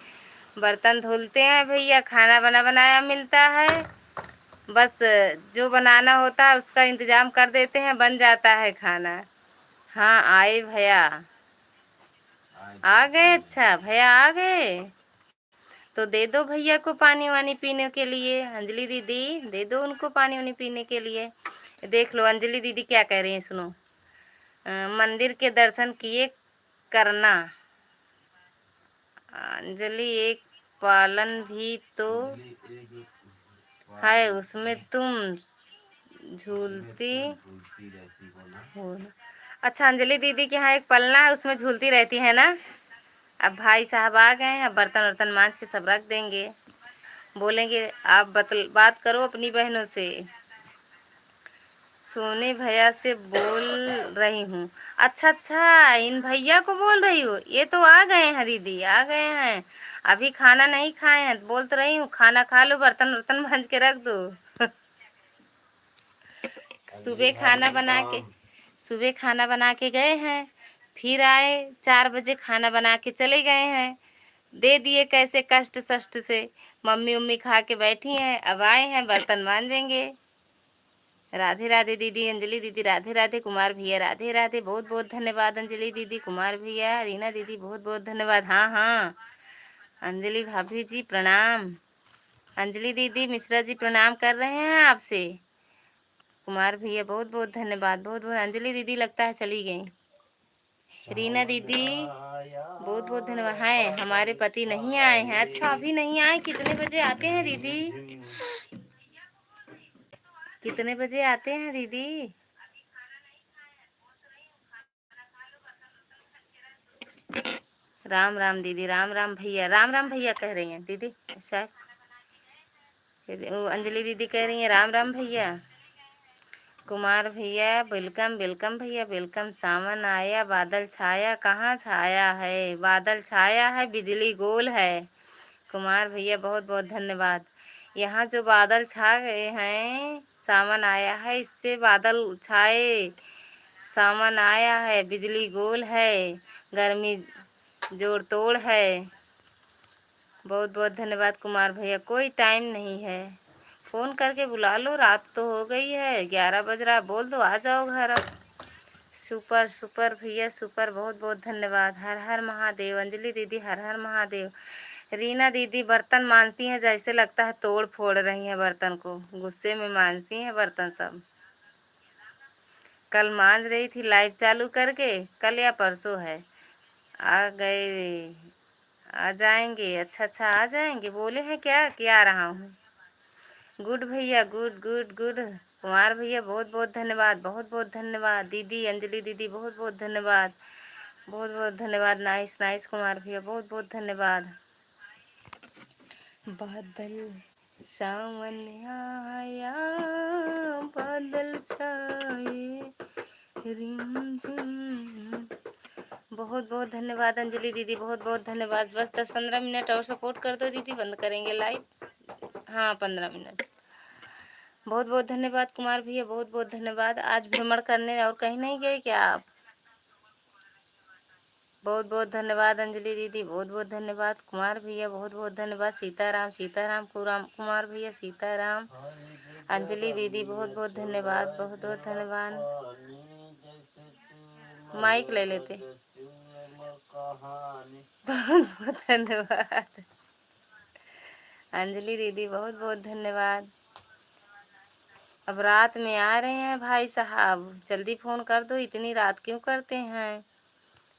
[SPEAKER 1] बर्तन धुलते हैं भैया, खाना बनाया मिलता है। बस जो बनाना होता है उसका इंतजाम कर देते हैं, बन जाता है खाना। हाँ आए भैया, आ गए। अच्छा भैया आ गए, तो दे दो भैया को पानी वानी पीने के लिए। अंजलि दीदी दे दो उनको पानी वानी पीने के लिए। देख लो अंजलि दीदी क्या कह रही हैं, सुनो। मंदिर के दर्शन किए करना अंजलि, एक पालन भी तो है, उसमें तुम झूलती हो ना। अच्छा अंजलि दीदी के यहाँ एक पलना है, उसमें झूलती रहती है ना। अब भाई साहब आ गए हैं, अब बर्तन वर्तन मांज के सब रख देंगे। बोलेंगे आप बात करो अपनी बहनों से। सोने भैया से बोल रही हूँ। अच्छा अच्छा, इन भैया को बोल रही हो? ये तो आ गए हैं दीदी, आ गए हैं। अभी खाना नहीं खाए हैं, बोल तो रही हूँ खाना खा लो, बर्तन वर्तन मांज के रख दो।
[SPEAKER 2] अंजलि
[SPEAKER 1] सुबह
[SPEAKER 2] भाभी
[SPEAKER 1] खाना
[SPEAKER 2] को
[SPEAKER 1] बना के
[SPEAKER 2] प्रणाम।
[SPEAKER 1] सुबह खाना बना के गए हैं, फिर आए 4 बजे खाना बना के चले गए हैं। दे दिए कैसे कष्ट सष्ट से, मम्मी उम्मी खा के बैठी हैं, अब आए हैं बर्तन मांजेंगे। राधे राधे दीदी, अंजलि दीदी राधे राधे, कुमार भैया राधे राधे, बहुत बहुत धन्यवाद अंजलि दीदी, कुमार भैया, रीना दीदी बहुत बहुत धन्यवाद। हाँ हाँ, अंजलि भाभी जी प्रणाम, अंजलि दीदी मिश्रा जी प्रणाम कर रहे हैं आपसे। कुमार भैया बहुत बहुत धन्यवाद, बहुत बहुत। अंजलि दीदी लगता है चली गई। रीना दीदी बहुत बहुत धन्यवाद। हैं हमारे पति नहीं आए हैं? अच्छा अभी नहीं आए, कितने बजे आते हैं दीदी? कितने बजे आते हैं दीदी? राम राम दीदी, राम राम भैया, राम राम भैया कह रही हैं दीदी। अच्छा, वो अंजलि दीदी कह रही हैं राम राम भैया। कुमार भैया वेलकम वेलकम भैया वेलकम। सावन आया बादल छाया, कहाँ छाया है बादल, छाया है बिजली गोल है। कुमार भैया बहुत बहुत धन्यवाद। यहाँ जो बादल छा गए हैं, सावन आया है इससे बादल छाए, सावन आया है बिजली गोल है, गर्मी जोड़ तोड़ है। बहुत बहुत धन्यवाद कुमार भैया। कोई टाइम नहीं है, फ़ोन करके बुला लो, रात तो हो गई है, 11 बज रहा, बोल दो आ जाओ घर अब। सुपर सुपर भैया सुपर, बहुत बहुत धन्यवाद। हर हर महादेव। अंजलि दीदी हर हर महादेव। रीना दीदी बर्तन मांजती हैं जैसे लगता है तोड़ फोड़ रही हैं बर्तन को, गुस्से में मांजती हैं बर्तन सब। कल मांज रही थी लाइव चालू करके, कल या परसों है। आ गए, आ जाएंगे। अच्छा अच्छा आ जाएंगे, बोले हैं क्या कि आ रहा हूँ। गुड भैया गुड गुड गुड। कुमार भैया बहुत बहुत धन्यवाद, बहुत बहुत धन्यवाद। दीदी अंजलि दीदी बहुत बहुत धन्यवाद, बहुत बहुत धन्यवाद। नाइस नाइस कुमार भैया बहुत बहुत धन्यवाद। बादल सावन आया, बादल छाए, रिमझिम। बहुत बहुत धन्यवाद अंजलि दीदी, बहुत बहुत धन्यवाद। बस 10-15 मिनट और सपोर्ट कर दो दीदी, बंद करेंगे लाइव। हाँ 15 मिनट। बहुत बहुत धन्यवाद कुमार भैया, बहुत बहुत धन्यवाद। आज भ्रमण करने और कहीं नहीं गए क्या आप? बहुत बहुत धन्यवाद अंजलि दीदी, बहुत बहुत धन्यवाद। कुमार भैया बहुत बहुत धन्यवाद। सीताराम सीताराम कुमार भैया सीताराम। अंजलि दीदी बहुत बहुत धन्यवाद, बहुत बहुत धन्यवाद। माइक ले लेते। बहुत बहुत धन्यवाद अंजलि दीदी, बहुत बहुत धन्यवाद। अब रात में आ रहे हैं भाई साहब, जल्दी फ़ोन कर दो, इतनी रात क्यों करते हैं।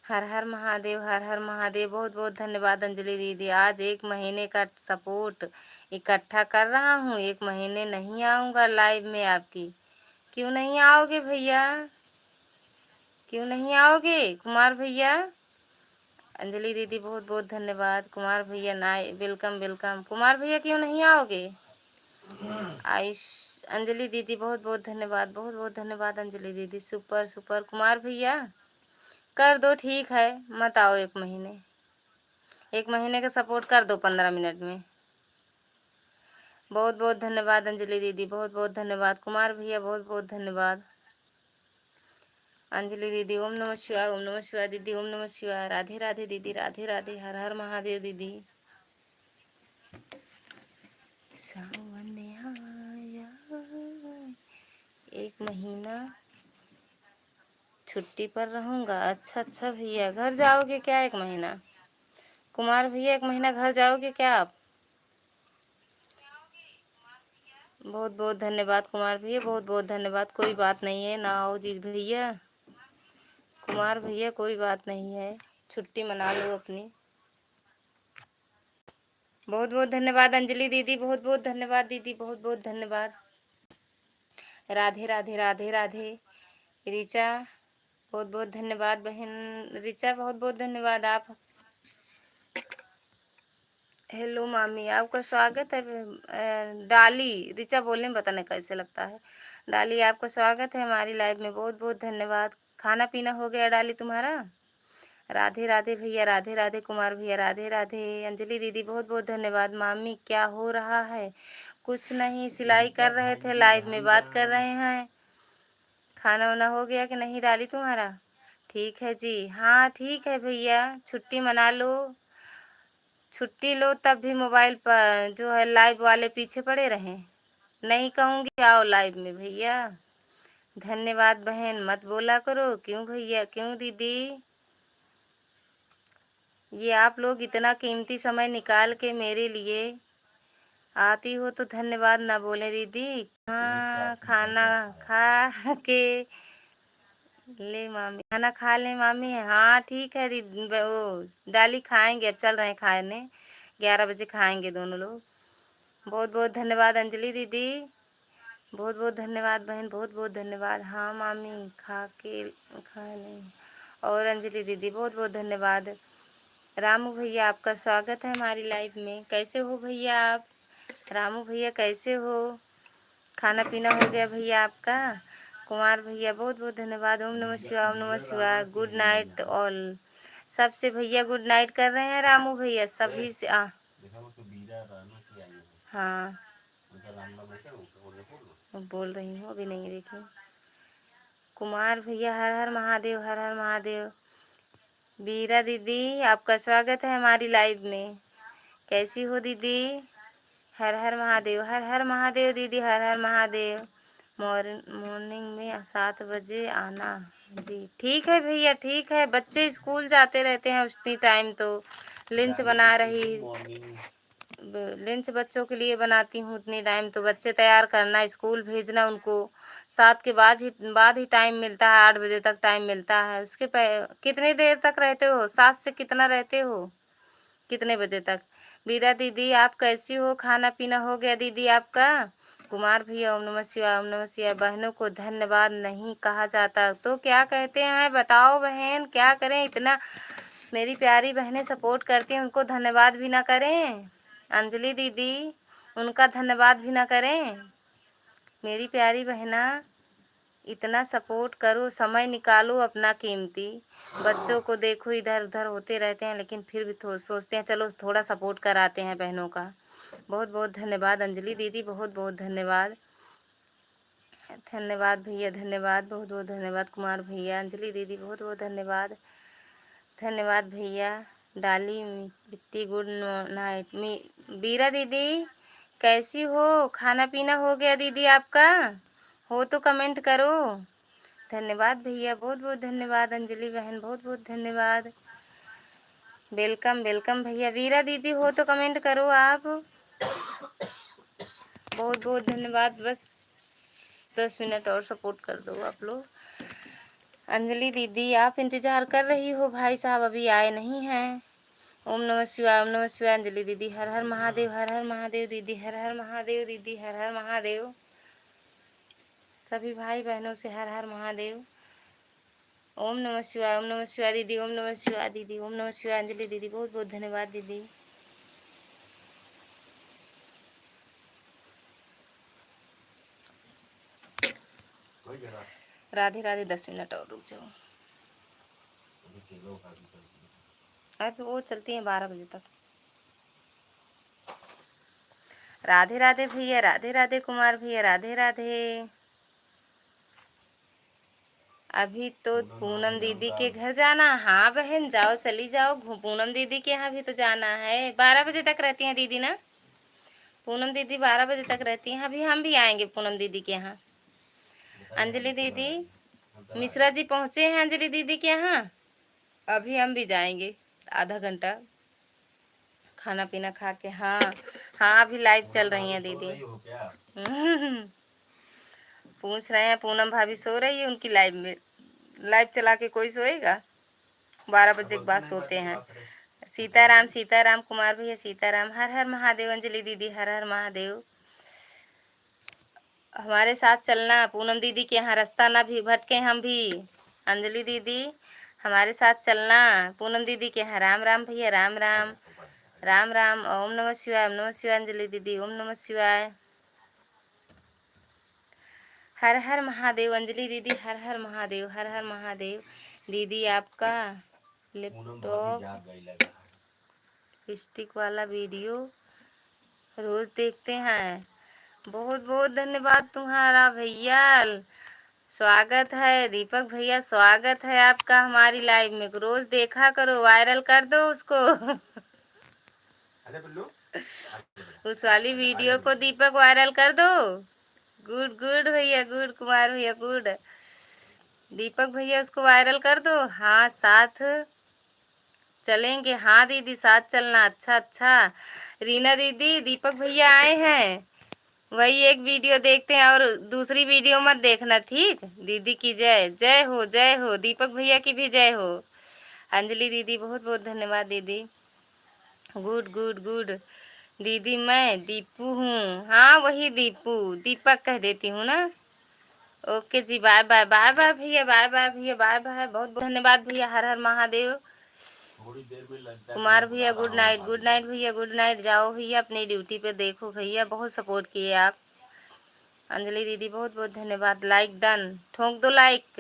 [SPEAKER 1] हर हर महादेव, हर हर महादेव। बहुत बहुत धन्यवाद अंजलि दीदी। आज 1 महीने का सपोर्ट इकट्ठा कर रहा हूँ, 1 महीने नहीं आऊँगा लाइव में आपकी। क्यों नहीं आओगे भैया, क्यों नहीं आओगे कुमार भैया? अंजलि दीदी बहुत बहुत धन्यवाद। कुमार भैया नाइ वेलकम वेलकम। कुमार भैया क्यों नहीं आओगे? आयुष अंजलि दीदी बहुत बहुत धन्यवाद, बहुत बहुत धन्यवाद अंजलि दीदी। Super super. कुमार भैया कर दो, ठीक है मत आओ 1 महीने, 1 महीने का सपोर्ट कर दो 15 मिनट में। बहुत बहुत धन्यवाद अंजलि दीदी, बहुत बहुत धन्यवाद। कुमार भैया बहुत बहुत धन्यवाद। अंजलि दीदी ओम नमः शिवाय, ओम नमः शिवाय दीदी, ओम नमः शिवाय। राधे राधे दीदी, राधे राधे। हर हर महादेव दीदी। सावन आया, 1 महीना छुट्टी पर रहूँगा। अच्छा अच्छा भैया, घर जाओगे क्या 1 महीना? कुमार भैया 1 महीना घर जाओगे क्या आप? बहुत बहुत धन्यवाद कुमार भैया, बहुत बहुत धन्यवाद। कोई बात नहीं है, ना आओ जी भैया। कुमार भैया कोई बात नहीं है, छुट्टी मना लो अपनी। बहुत बहुत धन्यवाद अंजलि दीदी, बहुत बहुत धन्यवाद दीदी, बहुत बहुत धन्यवाद। राधे राधे राधे राधे। ऋचा बहुत बहुत धन्यवाद बहन ऋचा, बहुत बहुत धन्यवाद। आप हेलो मामी, आपका स्वागत है। डाली रिचा बोलने में पता नहीं कैसे लगता है। डाली, आपका स्वागत है हमारी लाइव में, बहुत बहुत धन्यवाद। खाना पीना हो गया डाली तुम्हारा? राधे राधे भैया, राधे राधे कुमार भैया, राधे राधे। अंजलि दीदी बहुत बहुत धन्यवाद। मामी क्या हो रहा है? कुछ नहीं, सिलाई कर रहे थे, लाइव में बात कर रहे हैं। खाना वाना हो गया कि नहीं डाली तुम्हारा? ठीक है जी, हाँ ठीक है भैया, छुट्टी मना लो, छुट्टी लो, तब भी मोबाइल पर जो है लाइव वाले पीछे पड़े रहें। नहीं कहूँगी आओ लाइव में भैया। धन्यवाद बहन, मत बोला करो। क्यों भैया, क्यों दीदी? ये आप लोग इतना कीमती समय निकाल के मेरे लिए आती हो तो धन्यवाद ना बोले दीदी। हाँ खाना खा के ले मामी, खाना खा ले मामी। हाँ ठीक है दीदी, वो डाली खाएंगे, अब चल रहे हैं खाने, 11 बजे खाएंगे दोनों लोग। बहुत बहुत धन्यवाद अंजलि दीदी, बहुत बहुत धन्यवाद बहन, बहुत बहुत धन्यवाद। हाँ मामी खा लें। और अंजलि दीदी बहुत बहुत धन्यवाद। रामू भैया आपका स्वागत है हमारी लाइव में। कैसे हो भैया आप? रामू भैया कैसे हो? खाना पीना हो गया भैया आपका? कुमार भैया बहुत बहुत धन्यवाद। ओम नमः शिवाय, ओम नमः शिवाय। Good night all. सबसे भैया गुड नाइट कर रहे हैं रामू भैया, सभी से हाँ बोल रही हूँ, अभी नहीं देखी। कुमार भैया हर हर महादेव, हर हर महादेव। बीरा दीदी आपका स्वागत है हमारी लाइव में। कैसी हो दीदी? हर हर महादेव, हर हर महादेव दीदी, हर हर महादेव। मॉर्निंग में 7 बजे आना जी। ठीक है भैया, ठीक है। बच्चे स्कूल जाते रहते हैं उसी टाइम, तो लंच बना रही, लंच बच्चों के लिए बनाती हूँ उतनी टाइम, तो बच्चे तैयार करना, स्कूल भेजना उनको। 7 के बाद ही टाइम मिलता है, 8 बजे तक टाइम मिलता है। उसके कितनी देर तक रहते हो? 7 से कितना रहते हो? कितने बजे तक? बीरा दीदी आप कैसी हो? खाना पीना हो गया दीदी आपका? कुमार भैया ओम नमः शिवाय, ओम नमः शिवाय। बहनों को धन्यवाद नहीं कहा जाता तो क्या कहते हैं बताओ बहन, क्या करें? इतना मेरी प्यारी बहनें सपोर्ट करती हैं, उनको धन्यवाद भी ना करें? अंजलि दीदी उनका धन्यवाद भी ना करें? मेरी प्यारी बहना इतना सपोर्ट करो, समय निकालो अपना कीमती। बच्चों को देखो इधर उधर होते रहते हैं, लेकिन फिर भी सोचते हैं चलो थोड़ा सपोर्ट कराते हैं बहनों का। बहुत बहुत धन्यवाद अंजलि दीदी, बहुत बहुत धन्यवाद। धन्यवाद भैया, धन्यवाद, बहुत बहुत धन्यवाद। कुमार भैया, अंजलि दीदी बहुत बहुत धन्यवाद। धन्यवाद भैया। डाली बिट्टी गुड नाइट। बीरा दीदी कैसी हो? खाना पीना हो गया दीदी आपका? हो तो कमेंट करो। धन्यवाद भैया, बहुत बहुत धन्यवाद। अंजलि बहन बहुत बहुत धन्यवाद। वेलकम वेलकम भैया। वीरा दीदी हो तो कमेंट करो आप। बहुत बहुत धन्यवाद। बस 10 मिनट और सपोर्ट कर दो आप लोग। अंजलि दीदी आप इंतजार कर रही हो, भाई साहब अभी आए नहीं हैं। ओम नमः शिवाय, ओम नमः शिवाय। अंजलि दीदी हर हर महादेव, हर हर महादेव दीदी, हर हर महादेव दीदी, हर हर महादेव। सभी भाई बहनों से हर हर महादेव। ओम नमः शिवाय, ओम नमः शिवाय दीदी, ओम नमः शिवाय दीदी, ओम नमः शिवाय। अंजलि दीदी बहुत बहुत धन्यवाद दीदी। राधे राधे। 10 मिनट और रुक जाओ। अरे तो वो चलती है 12 बजे तक। राधे राधे भैया, राधे राधे कुमार भैया, राधे राधे। अभी तो पूनम दीदी के घर जाना? हाँ बहन जाओ, चली जाओ, पूनम दीदी के यहाँ भी तो जाना है। 12 बजे तक रहती हैं दीदी ना? पूनम दीदी 12 बजे तक रहती हैं। अभी हम भी आएंगे पूनम दीदी के यहाँ। अंजलि दीदी मिश्रा जी पहुँचे हैं अंजलि दीदी के यहाँ, अभी हम भी जाएंगे आधा घंटा खाना पीना खा के। हाँ हाँ अभी लाइव चल रही हैं दीदी। पूछ रहे हैं पूनम भाभी सो रही है उनकी लाइव में। लाइव चला के कोई सोएगा? 12 बजे के बाद सोते हैं। सीताराम सीताराम कुमार भैया, सीताराम। हर हर महादेव अंजलि दीदी, हर हर महादेव। हमारे साथ चलना पूनम दीदी के यहाँ, रास्ता ना भी भटके हम भी। अंजलि दीदी हमारे साथ चलना पूनम दीदी के यहाँ। राम राम भैया, राम राम। राम राम। ओम नमः शिवाय, ओम नमः शिवाय अंजलि दीदी, ओम नमः शिवाय। हर हर महादेव अंजलि दीदी, हर हर महादेव, हर हर महादेव। दीदी आपका लैपटॉप स्टिक वाला वीडियो रोज देखते हैं। बहुत बहुत धन्यवाद तुम्हारा भैया। स्वागत है दीपक भैया, स्वागत है आपका हमारी लाइव में। रोज देखा करो, वायरल कर दो उसको। उस वाली वीडियो को दीपक वायरल कर दो। गुड गुड भैया, गुड कुमार भैया, गुड। दीपक भैया उसको वायरल कर दो। हाँ साथ चलेंगे, हाँ दीदी साथ चलना। अच्छा अच्छा। रीना दीदी, दीपक भैया आए हैं, वही एक वीडियो देखते हैं और दूसरी वीडियो मत देखना, ठीक। दीदी की जय, जय हो जय हो। दीपक भैया की भी जय हो। अंजलि दीदी बहुत बहुत धन्यवाद दीदी। Good good good. दीदी मैं दीपू हूँ। हाँ वही दीपू, दीपक कह देती हूँ ना। ओके जी, बाय बाय, बाय बाय भैया, बाय बाय भैया, बाय बाय। बहुत बहुत धन्यवाद भैया, हर हर महादेव।
[SPEAKER 2] थोड़ी देर में लगता है
[SPEAKER 1] कुमार भैया गुड नाइट, गुड नाइट भैया, गुड नाइट। जाओ भैया अपनी ड्यूटी पे, देखो भैया बहुत सपोर्ट किए आप। अंजलि दीदी बहुत बहुत धन्यवाद। लाइक डन, ठोक दो लाइक।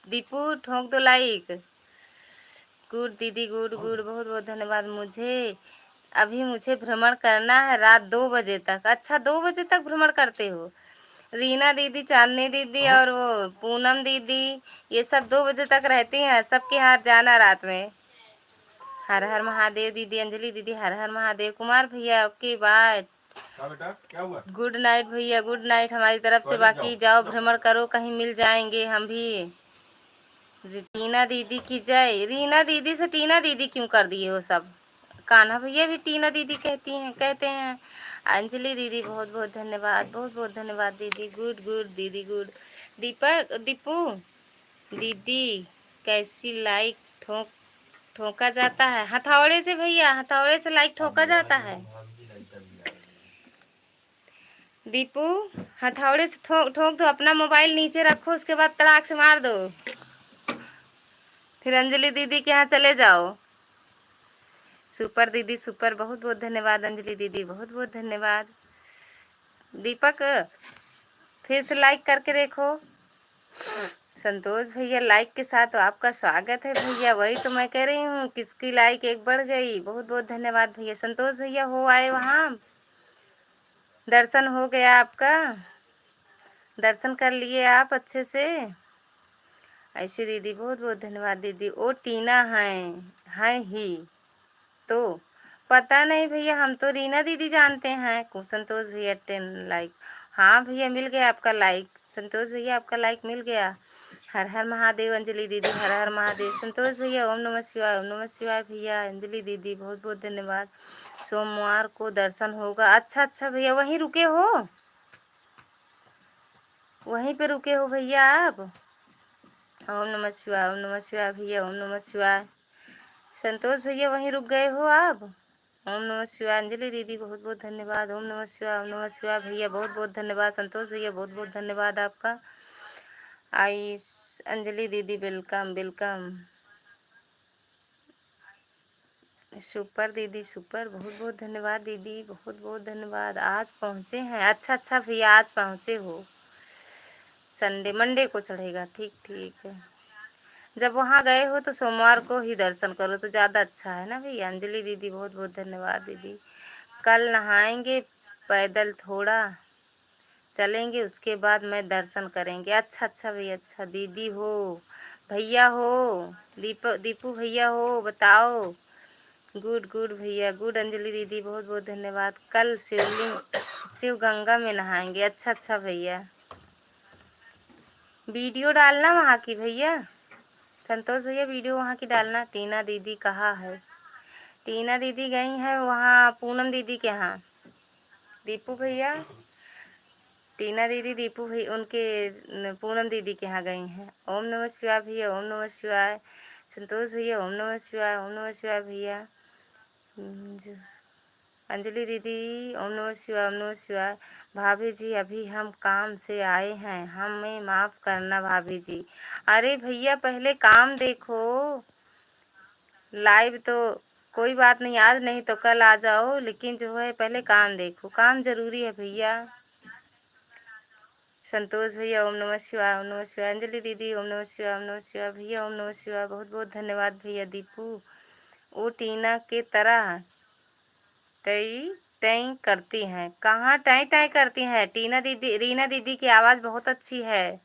[SPEAKER 1] दीपू ठोक दो लाइक। गुड दीदी, गुड गुड, बहुत बहुत धन्यवाद। मुझे भ्रमण करना है रात 2 बजे तक। अच्छा 2 बजे तक भ्रमण करते हो? रीना दीदी, चांदनी दीदी और वो पूनम दीदी, ये सब 2 बजे तक रहती हैं। सबके हाथ जाना रात में। हर हर महादेव दीदी, अंजलि दीदी हर हर महादेव। कुमार भैया ओके बाय।
[SPEAKER 2] बेटा क्या हुआ?
[SPEAKER 1] गुड नाइट भैया, गुड नाइट हमारी तरफ से। बाकी जाओ भ्रमण करो, कहीं मिल जाएंगे हम भी। टीना दीदी की जय। रीना दीदी से टीना दीदी क्यों कर दिए हो सब? कान्हा भैया भी टीना दीदी कहते हैं। अंजलि दीदी बहुत बहुत धन्यवाद, बहुत बहुत धन्यवाद दीदी। गुड गुड दीदी, गुड। दीपू दीदी कैसी लाइक ठोका जाता है? हथौड़े से भैया, हथौड़े से लाइक ठोका जाता है। दीपू हथौड़े से ठोक दो। अपना मोबाइल नीचे रखो, उसके बाद तड़ाक से मार दो। फिर अंजलि दीदी के यहाँ चले जाओ। सुपर दीदी सुपर, बहुत बहुत धन्यवाद। अंजलि दीदी बहुत बहुत धन्यवाद। दीपक फिर से लाइक करके देखो। संतोष भैया लाइक के साथ तो आपका स्वागत है भैया। वही तो मैं कह रही हूँ, किसकी लाइक एक बढ़ गई। बहुत बहुत धन्यवाद भैया। संतोष भैया हो आए वहाँ, दर्शन हो गया आपका? दर्शन कर लिए आप अच्छे से? ऐसी दीदी बहुत बहुत धन्यवाद दीदी। ओ टीना है ही तो पता नहीं भैया, हम तो रीना दीदी जानते हैं। संतोष भैया 10 लाइक। हाँ भैया मिल गया आपका लाइक। संतोष भैया आपका लाइक मिल गया। हर हर महादेव अंजलि दीदी, हर हर महादेव। संतोष भैया ओम नमः शिवाय, ओम नमः शिवाय भैया। अंजलि दीदी बहुत बहुत धन्यवाद। सोमवार को दर्शन होगा। अच्छा अच्छा भैया, वहीं रुके हो? वहीं पे रुके हो भैया आप? ओम नमः शिवाय, ओम नमः शिवाय भैया, ओम नमः शिवाय। संतोष भैया वहीं रुक गए हो आप? ओम नमः शिवाय। अंजलि दीदी बहुत बहुत धन्यवाद। ओम नमः शिवाय, ओम नमः शिवाय भैया बहुत बहुत धन्यवाद। संतोष भैया बहुत बहुत धन्यवाद आपका। आई अंजलि दीदी वेलकम वेलकम। सुपर दीदी सुपर, बहुत बहुत धन्यवाद दीदी, बहुत बहुत धन्यवाद। आज पहुँचे हैं? अच्छा अच्छा भैया आज पहुँचे हो। संडे मंडे को चढ़ेगा, ठीक ठीक है। जब वहाँ गए हो तो सोमवार को ही दर्शन करो तो ज़्यादा अच्छा है ना भैया। अंजलि दीदी बहुत बहुत धन्यवाद दीदी। कल नहाएंगे, पैदल थोड़ा चलेंगे, उसके बाद मैं दर्शन करेंगे। अच्छा अच्छा भैया, अच्छा। दीदी हो, भैया हो, दीपू भैया हो, बताओ। गुड गुड भैया, गुड। अंजलि दीदी बहुत बहुत धन्यवाद। कल शिव गंगा में नहाएंगे। अच्छा अच्छा भैया, वीडियो डालना वहाँ की भैया। संतोष भैया वीडियो वहाँ की डालना। टीना दीदी कहाँ है? टीना दीदी गई हैं वहाँ पूनम दीदी के यहाँ। दीपू भैया, टीना दीदी दीपू भैया उनके पूनम दीदी के यहाँ गई हैं। ओम नमः शिवाय भैया, ओम नमः शिवाय। संतोष भैया ओम नमः शिवाय, ओम नमः शिवाय भैया। अंजलि दीदी ओम नमः शिवाय, ओम नमः शिवाय। भाभी जी अभी हम काम से आए हैं, हमें माफ़ करना भाभी जी। अरे भैया पहले काम देखो, लाइव तो कोई बात नहीं, आज नहीं तो कल आ जाओ, लेकिन जो है पहले काम देखो, काम जरूरी है भैया। संतोष भैया ओम नमः शिवाय, ओम नमः शिवाय। अंजलि दीदी ओम नमः शिवाय, ओम नमः शिवाय। भैया ओम नमः शिवाय, बहुत बहुत धन्यवाद भैया। दीपू वो टीना के तरह टई टई करती हैं। कहाँ टई टई करती हैं? टीना दीदी, रीना दीदी की आवाज़ बहुत अच्छी है।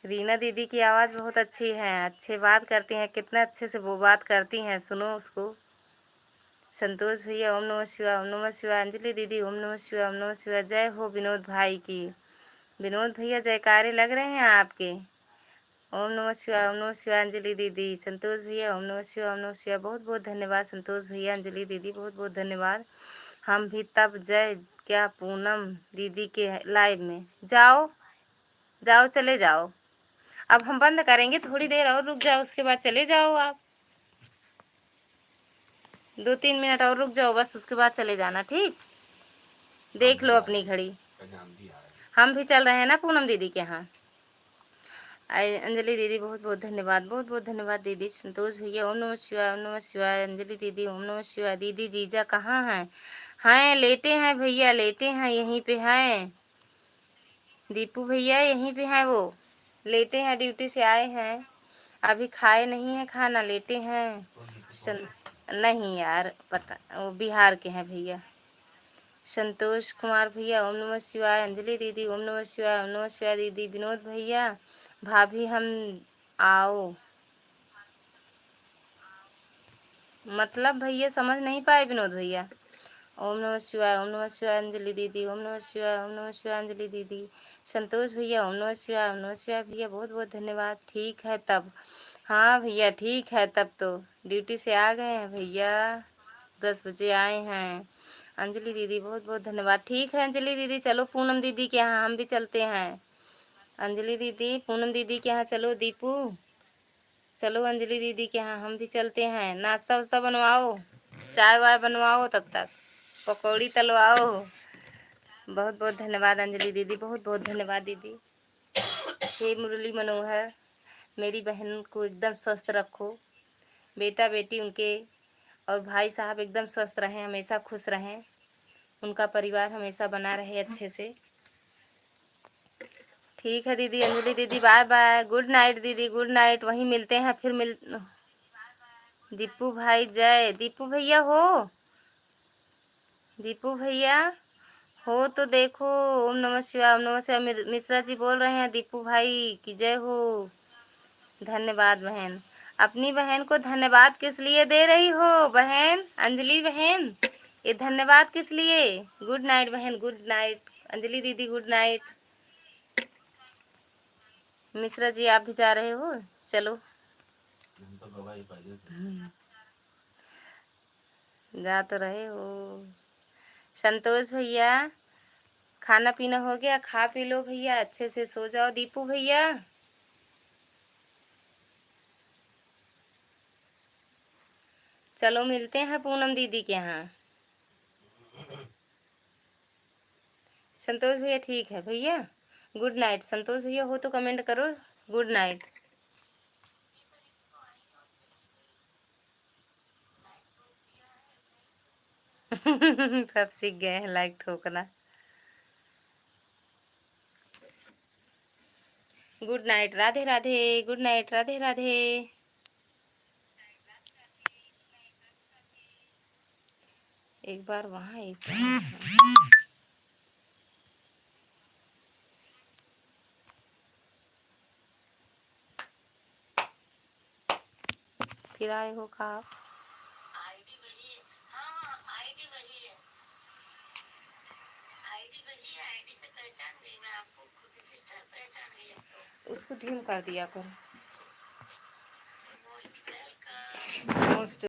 [SPEAKER 1] रीना दीदी की आवाज़ बहुत अच्छी है, अच्छे बात करती हैं, कितना अच्छे से वो बात करती हैं, सुनो उसको। संतोष भैया ओम नमः शिवाय, ओम नमः शिवाय। अंजलि दीदी ओम नमः शिवाय, ओम नमः शिवाय। जय हो विनोद भाई की। विनोद भैया जयकारे लग रहे हैं आपके। ओम नमः शिवाय, ओम नमः शिवाय। अंजलि दीदी, संतोष भैया ओम नमः शिवाय, ओम नमः शिवाय। बहुत बहुत धन्यवाद संतोष भैया, अंजलि दीदी बहुत बहुत धन्यवाद। हम भी तब जय क्या पूनम दीदी के लाइव में जाओ जाओ, चले जाओ। अब हम बंद करेंगे, थोड़ी देर और रुक जाओ, उसके बाद चले जाओ आप। 2-3 मिनट और रुक जाओ बस, उसके बाद चले जाना, ठीक? देख लो अपनी घड़ी। हम भी चल रहे हैं ना पूनम दीदी के यहाँ। अंजलि दीदी बहुत बहुत धन्यवाद, बहुत बहुत धन्यवाद दीदी। संतोष भैया ओम नमः शिवाय, ओम नमः शिवाय। अंजलि दीदी ओम नमः शिवाय। दीदी जीजा कहाँ हैं? हैं, लेटे हैं भैया, लेटे हैं, यहीं पे हैं। दीपू भैया यहीं पे हैं, वो लेटे हैं, ड्यूटी से आए हैं, अभी खाए नहीं है खाना, लेटे हैं। नहीं यार, पता, वो बिहार के हैं भैया। संतोष कुमार भैया ओम नमः शिवाय। अंजलि दीदी ओम नमः शिवाय, ओम नमः शिवाय दीदी। विनोद भैया भाभी हम आओ, मतलब भैया समझ नहीं पाए विनोद भैया। ओम नमः शिवाय, ओम नमः शिवाय। अंजलि दीदी ओम नमः शिवाय, ओम नमः शिवाय। अंजलि दीदी। संतोष भैया ओम नमः शिवाय, ओम नमः शिवाय भैया, बहुत बहुत धन्यवाद। ठीक है तब, हाँ भैया ठीक है तब, तो ड्यूटी से आ गए हैं भैया, 10 बजे आए हैं। अंजलि दीदी बहुत बहुत धन्यवाद। ठीक है अंजलि दीदी, चलो पूनम दीदी के यहाँ हम भी चलते हैं। अंजलि दीदी पूनम दीदी के यहाँ चलो। दीपू चलो अंजलि दीदी के यहाँ हम भी चलते हैं। नाश्ता वास्ता बनवाओ, चाय वाय बनवाओ, तब तक पकौड़ी तलवाओ। बहुत बहुत धन्यवाद अंजलि दीदी, बहुत बहुत धन्यवाद दीदी। हे मुरली मनोहर, मेरी बहन को एकदम स्वस्थ रखो, बेटा बेटी उनके और भाई साहब एकदम स्वस्थ रहें, हमेशा खुश रहें, उनका परिवार हमेशा बना रहे अच्छे से। ठीक है दीदी। अंजलि दीदी बाय बाय, गुड नाइट दीदी, गुड नाइट। वहीं मिलते हैं फिर दीपू भाई जय। दीपू भैया हो? दीपू भैया हो तो देखो। ओम नमः शिवाय, ओम नमः शिवाय। मिश्रा जी बोल रहे हैं दीपू भाई की जय हो। धन्यवाद बहन। अपनी बहन को धन्यवाद किस लिए दे रही हो बहन? अंजलि बहन, ये धन्यवाद किस लिए? गुड नाइट बहन, गुड नाइट। अंजलि दीदी गुड नाइट। मिश्रा जी आप भी जा रहे हो? चलो जा तो रहे हो। संतोष भैया खाना पीना हो गया? खा पी लो भैया, अच्छे से सो जाओ। दीपू भैया चलो मिलते हैं पूनम दीदी के यहाँ। संतोष भैया ठीक है भैया, गुड नाइट। संतोष भैया हो तो कमेंट करो गुड नाइट। सब सीख गए हैं लाइक ठोकना। Good night, Radhe Radhe, good night, Radhe Radhe. एक बार वहाँ, एक बार यहाँ। फिर आए हो का?
[SPEAKER 3] आईडी वही है। हाँ आईडी वही है, आईडी वही है, आईडी से पहचान गई मैं आपको, खुशी सिस्टर पहचान गई आपको।
[SPEAKER 1] उसको धीम कर दिया करो।